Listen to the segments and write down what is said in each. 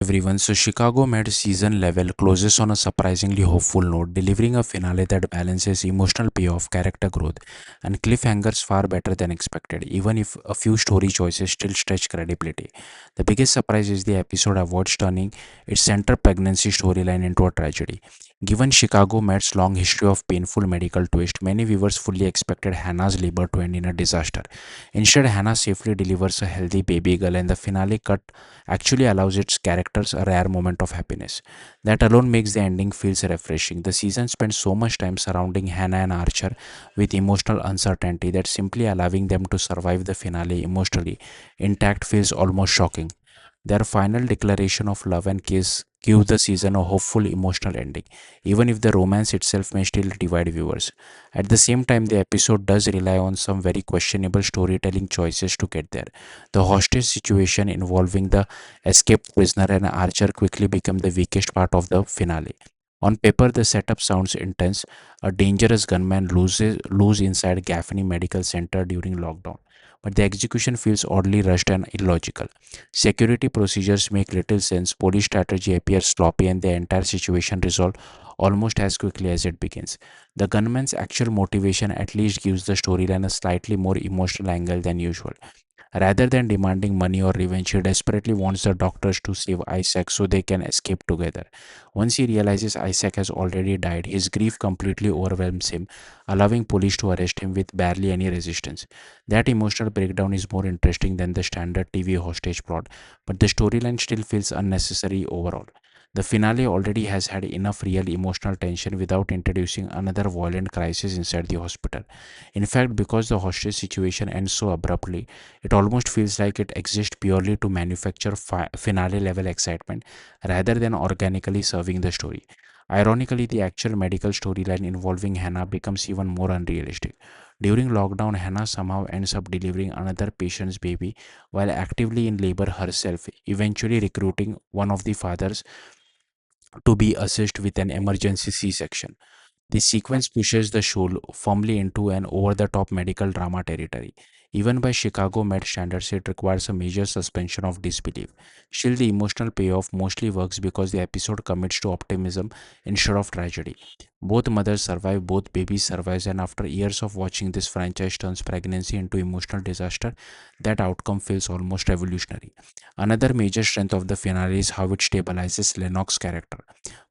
Everyone. So Chicago Med season level closes on a surprisingly hopeful note, delivering a finale that balances emotional payoff, character growth, and cliffhangers far better than expected, even if a few story choices still stretch credibility. The biggest surprise is the episode avoids turning its center pregnancy storyline into a tragedy. Given Chicago Med's long history of painful medical twist, many viewers fully expected Hannah's labor to end in a disaster. Instead, Hannah safely delivers a healthy baby girl, and the finale cut actually allows its characters a rare moment of happiness. That alone makes the ending feels refreshing. The season spends so much time surrounding Hannah and Archer with emotional uncertainty that simply allowing them to survive the finale emotionally intact feels almost shocking. Their final declaration of love and kiss gives the season a hopeful emotional ending, even if the romance itself may still divide viewers. At the same time, the episode does rely on some very questionable storytelling choices to get there. The hostage situation involving the escaped prisoner and Archer quickly become the weakest part of the finale. On paper, the setup sounds intense. A dangerous gunman lose inside Gaffney Medical Center during lockdown, but the execution feels oddly rushed and illogical. Security procedures make little sense, police strategy appears sloppy, and the entire situation resolved almost as quickly as it begins. The gunman's actual motivation at least gives the storyline a slightly more emotional angle than usual. Rather than demanding money or revenge, he desperately wants the doctors to save Isaac so they can escape together. Once he realizes Isaac has already died, his grief completely overwhelms him, allowing police to arrest him with barely any resistance. That emotional breakdown is more interesting than the standard TV hostage plot, but the storyline still feels unnecessary overall. The finale already has had enough real emotional tension without introducing another violent crisis inside the hospital. In fact, because the hostage situation ends so abruptly, it almost feels like it exists purely to manufacture finale level excitement rather than organically serving the story. Ironically, the actual medical storyline involving Hannah becomes even more unrealistic. During lockdown, Hannah somehow ends up delivering another patient's baby while actively in labor herself, eventually recruiting one of the fathers to be assist with an emergency C-section. This sequence pushes the show firmly into an over the top medical drama territory. Even by Chicago Med standards, it requires a major suspension of disbelief. Still, the emotional payoff mostly works because the episode commits to optimism instead of tragedy. Both mothers survive, both babies survive, and after years of watching this franchise turns pregnancy into emotional disaster, that outcome feels almost revolutionary. Another major strength of the finale is how it stabilizes Lennox's character.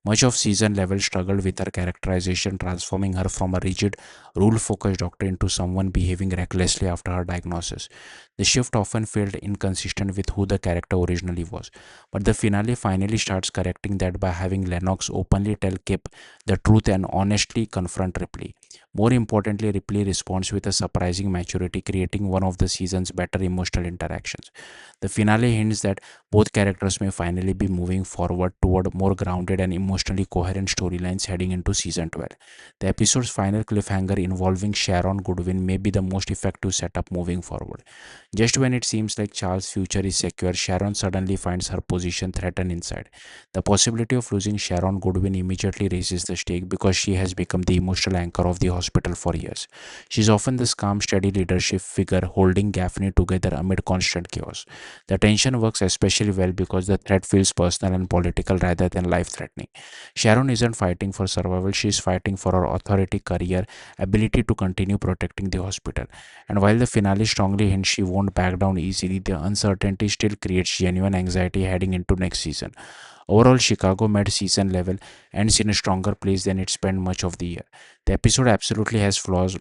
Much of season level struggled with her characterization, transforming her from a rigid, rule focused doctor into someone behaving recklessly after her diagnosis. The shift often felt inconsistent with who the character originally was, but the finale finally starts correcting that by having Lennox openly tell Kip the truth and honestly confront Ripley. More importantly, Ripley responds with a surprising maturity, creating one of the season's better emotional interactions. The finale hints that both characters may finally be moving forward toward more grounded and emotionally coherent storylines heading into season 12. The episode's final cliffhanger involving Sharon Goodwin may be the most effective setup moving forward. Just when it seems like Charles' future is secure, Sharon suddenly finds her position threatened inside. The possibility of losing Sharon Goodwin immediately raises the stake because she has become the emotional anchor of the hospital for years. She is often this calm, steady leadership figure holding Gaffney together amid constant chaos. The tension works especially well because the threat feels personal and political rather than life threatening. Sharon isn't fighting for survival, she is fighting for her authority, career, ability to continue protecting the hospital. And while the finale strongly hints she won't back down easily, the uncertainty still creates genuine anxiety heading into next season. Overall, Chicago Med season level ends in a stronger place than it spent much of the year. The episode absolutely has flaws.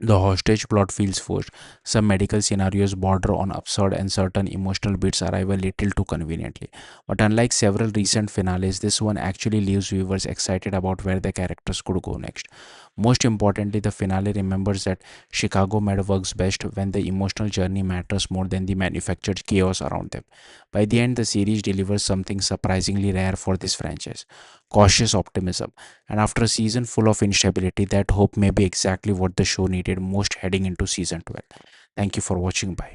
The hostage plot feels forced. Some medical scenarios border on absurd, and certain emotional beats arrive a little too conveniently. But unlike several recent finales, this one actually leaves viewers excited about where the characters could go next. Most importantly, the finale remembers that Chicago Med works best when the emotional journey matters more than the manufactured chaos around them. By the end, the series delivers something surprisingly rare for this franchise: cautious optimism. And after a season full of instability, that hope may be exactly what the show needed most heading into season 12. Thank you for watching. Bye.